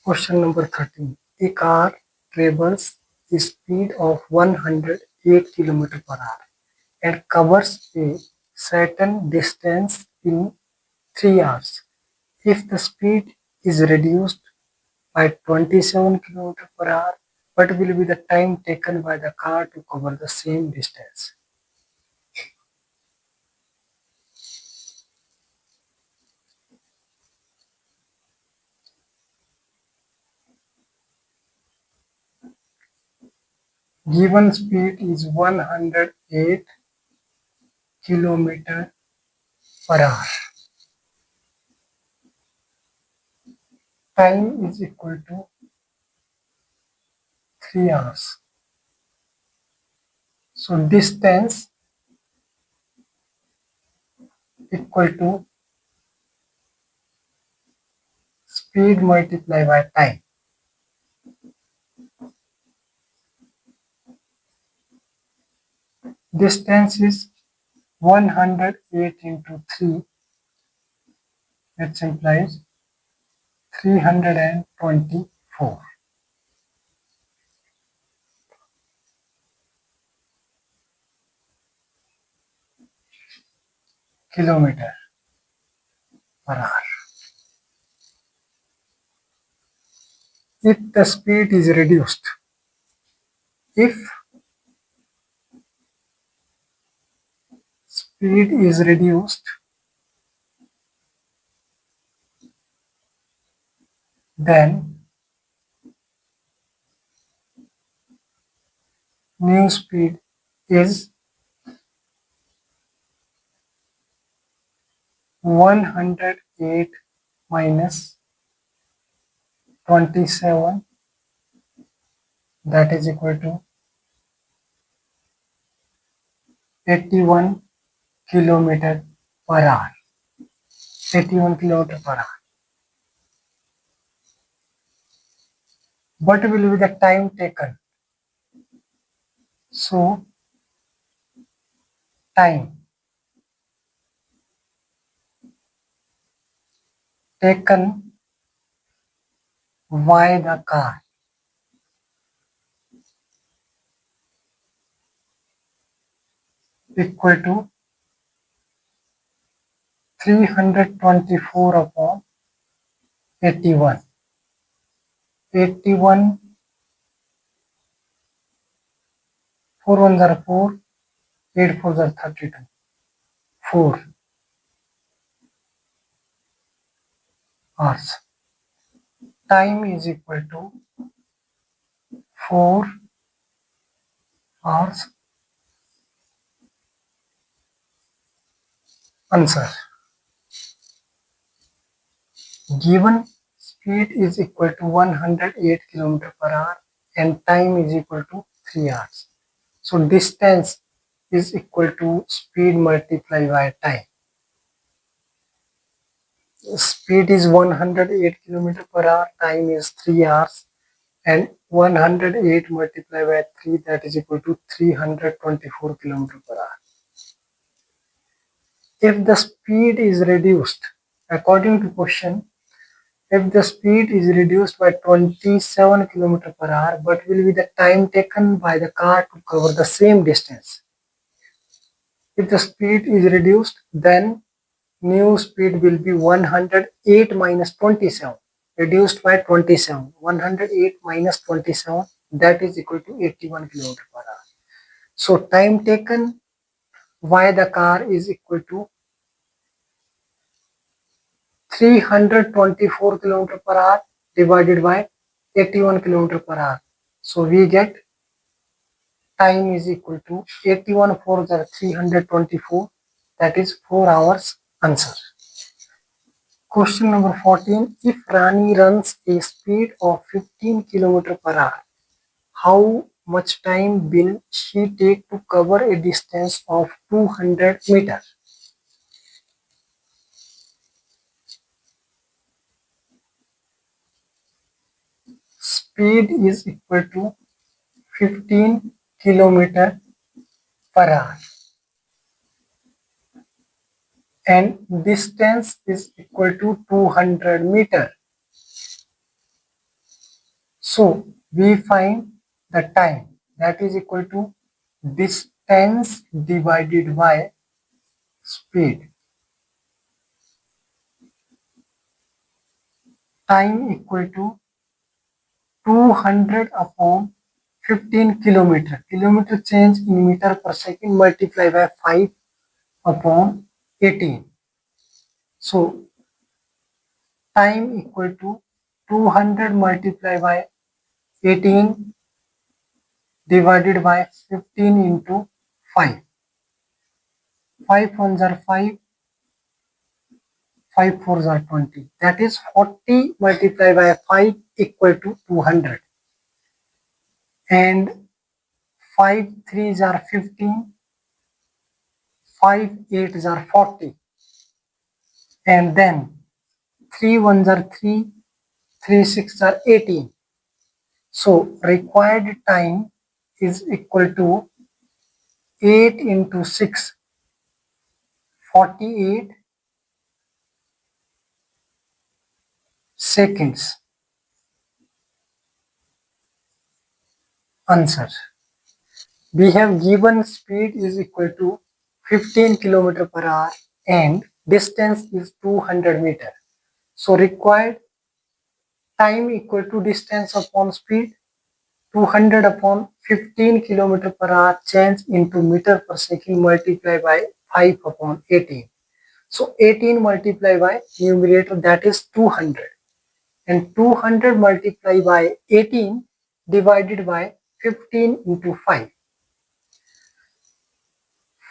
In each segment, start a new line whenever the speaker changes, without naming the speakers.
Question number 13. A car travels a speed of 108 km per hour and covers a certain distance in 3 hours. If the speed is reduced by 27 km per hour, what will be the time taken by the car to cover the same distance? Given speed is 108 km per hour. Time is equal to 3 hours. So distance equal to speed multiplied by time. Distance is 108 into 3, that implies 324 kilometer per hour. If the speed is reduced, if speed is reduced, then new speed is 108 minus 27, that is equal to 81 kilometer per hour. 81 kilometer per hour. What will be the time taken? So time taken by the car equal to 324 upon 81. 81, 4 1s are 4, 8 4s are 32. 4 hours. Time is equal to 4 hours. Answer. Given speed is equal to 108 km per hour and time is equal to 3 hours. So distance is equal to speed multiplied by time. Speed is 108 km per hour, time is 3 hours, and 108 multiplied by 3, that is equal to 324 km per hour. If the speed is reduced, according to question, if the speed is reduced by 27 km per hour, what will be the time taken by the car to cover the same distance? If the speed is reduced, then new speed will be 108 minus 27, reduced by 27. 108 minus 27, that is equal to 81 km per hour. So time taken by the car is equal to 324 km per hour divided by 81 km per hour. So we get time is equal to 81 for the 324, that is 4 hours. Answer. Question number 14. If Rani runs a speed of 15 km per hour, how much time will she take to cover a distance of 200 meters? Speed is equal to 15 km per hour and distance is equal to 200 meters. So we find the time, that is equal to distance divided by speed. Time equal to 200 upon 15 kilometer. Kilometer change in meter per second multiply by 5 upon 18. So time equal to 200 multiplied by 18 divided by 15 into 5. 5 ones are 5, 5 fours are 20. That is 40 multiplied by 5 equal to 200. And 5 threes are 15, 5 eights are 40. And then 3 ones are 3, 3 sixes are 18. So required time is equal to 8 into 6, 48 seconds. Answer. We have given speed is equal to 15 km per hour and distance is 200 meter. So required time equal to distance upon speed, 200 upon 15 km per hour change into meter per second multiplied by 5 upon 18. So 18 multiplied by numerator, that is 200, and 200 multiplied by 18 divided by 15 into 5.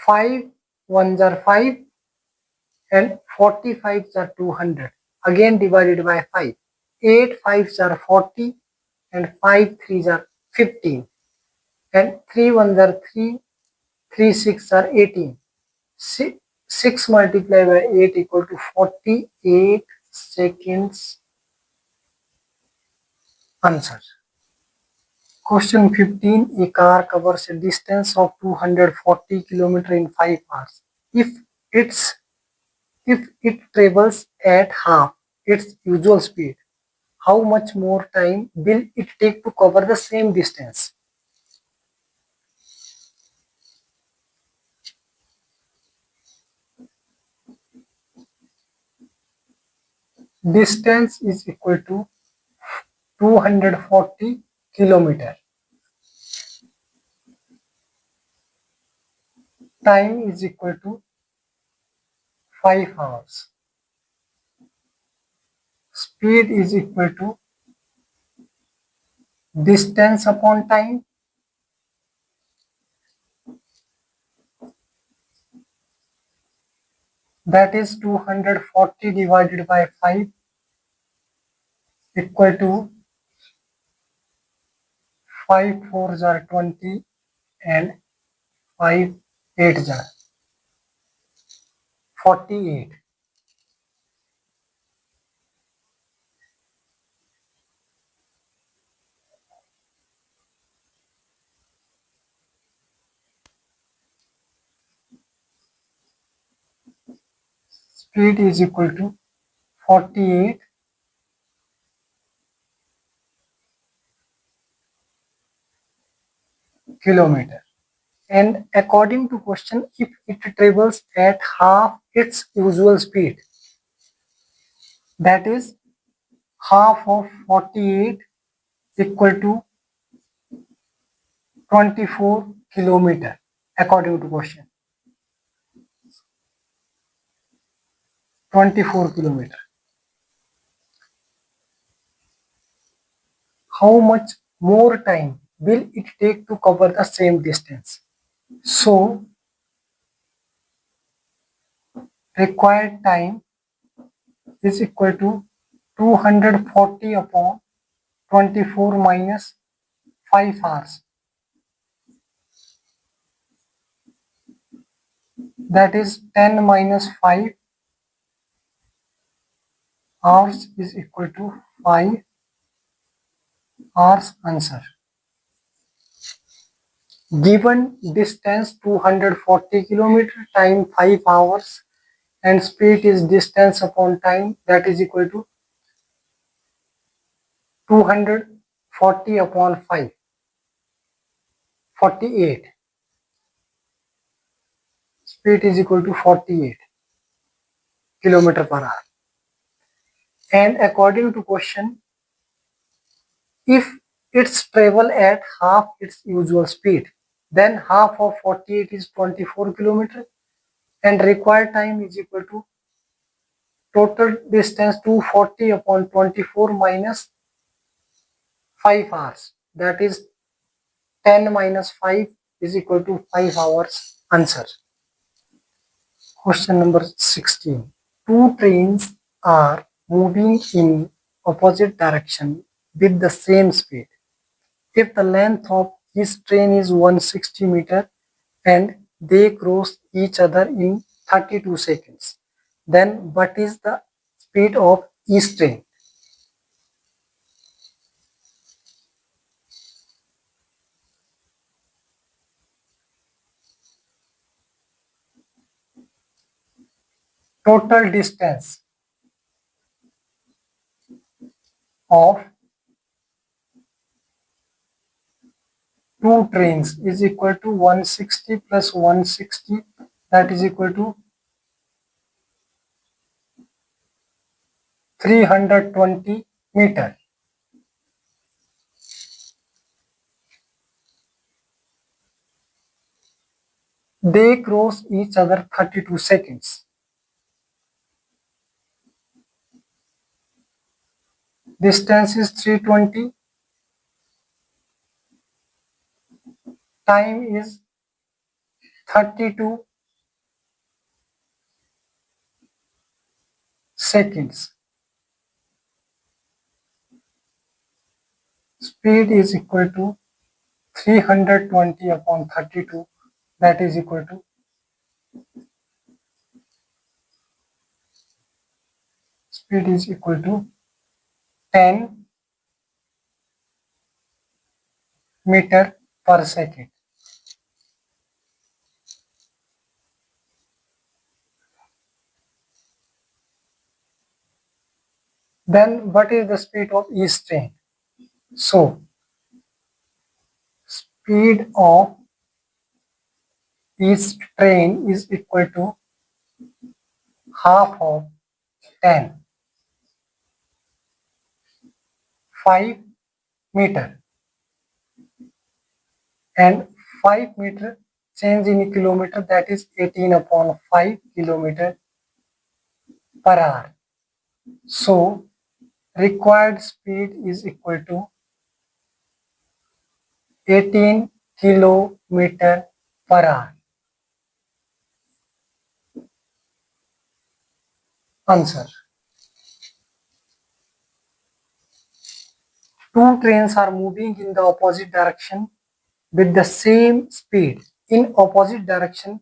5 ones are 5 and 45s are 200. Again divided by 5. 8 fives are 40 and 5 threes are 15. And 3 ones are 3, 3 sixes are 18. 6 multiplied by 8 equal to 48 seconds. Answer. Question 15. A car covers a distance of 240 km in 5 hours. If it travels at half its usual speed, how much more time will it take to cover the same distance? Distance is equal to 240 kilometer. Time is equal to 5 hours. Speed is equal to distance upon time. That is 240 divided by 5 equal to 5 fours are 20 and 5 eights are 48. Speed is equal to 48 kilometer. And according to question, if it travels at half its usual speed, that is half of 48 equal to 24 kilometer according to question. 24 kilometer. How much more time will it take to cover the same distance? So required time is equal to 240 upon 24 minus 5 hours. That is 10 minus 5 hours is equal to 5 hours. Answer. Given distance 240 kilometer, time 5 hours, and speed is distance upon time, that is equal to 240 40 upon 5, 48. Speed is equal to 48 kilometer per hour. And according to question, if it's travel at half its usual speed, then half of 48 is 24 kilometer, and required time is equal to total distance 240 upon 24 minus 5 hours. That is 10 minus 5 is equal to 5 hours. Answer. Question number 16. Two trains are moving in opposite direction with the same speed. If the length of each train is 160 meter and they cross each other in 32 seconds, then what is the speed of each train? Total distance of two trains is equal to 160 plus 160, that is equal to 320 meter. They cross each other 32 seconds. Distance is 320. Time is 32 seconds. Speed is equal to 320 upon 32, that is equal to speed is equal to 10 meter per second. Then what is the speed of each train? So speed of each train is equal to half of 10, 5 meter, and 5 meter change in kilometer, that is 18 upon 5 kilometer per hour. So required speed is equal to 18 kilometer per hour. Answer. Two trains are moving in the opposite direction with the same speed. In opposite direction,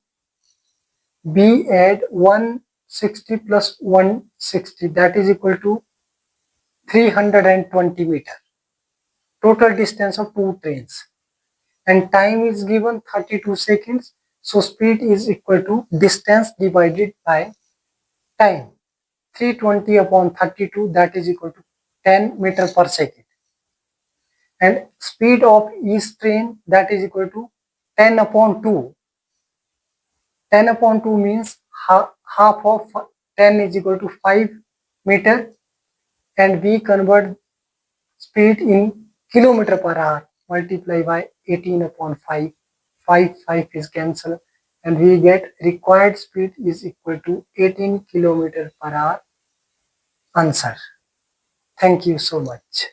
B add 160 plus 160, that is equal to 320 meter. Total distance of two trains. And time is given 32 seconds. So speed is equal to distance divided by time. 320 upon 32, that is equal to 10 meter per second. And speed of each train, that is equal to 10 upon 2. 10 upon 2 means half of 10 is equal to 5 meter, and we convert speed in kilometer per hour, multiply by 18 upon 5. 5 is cancelled, and we get required speed is equal to 18 kilometer per hour. Answer. Thank you so much.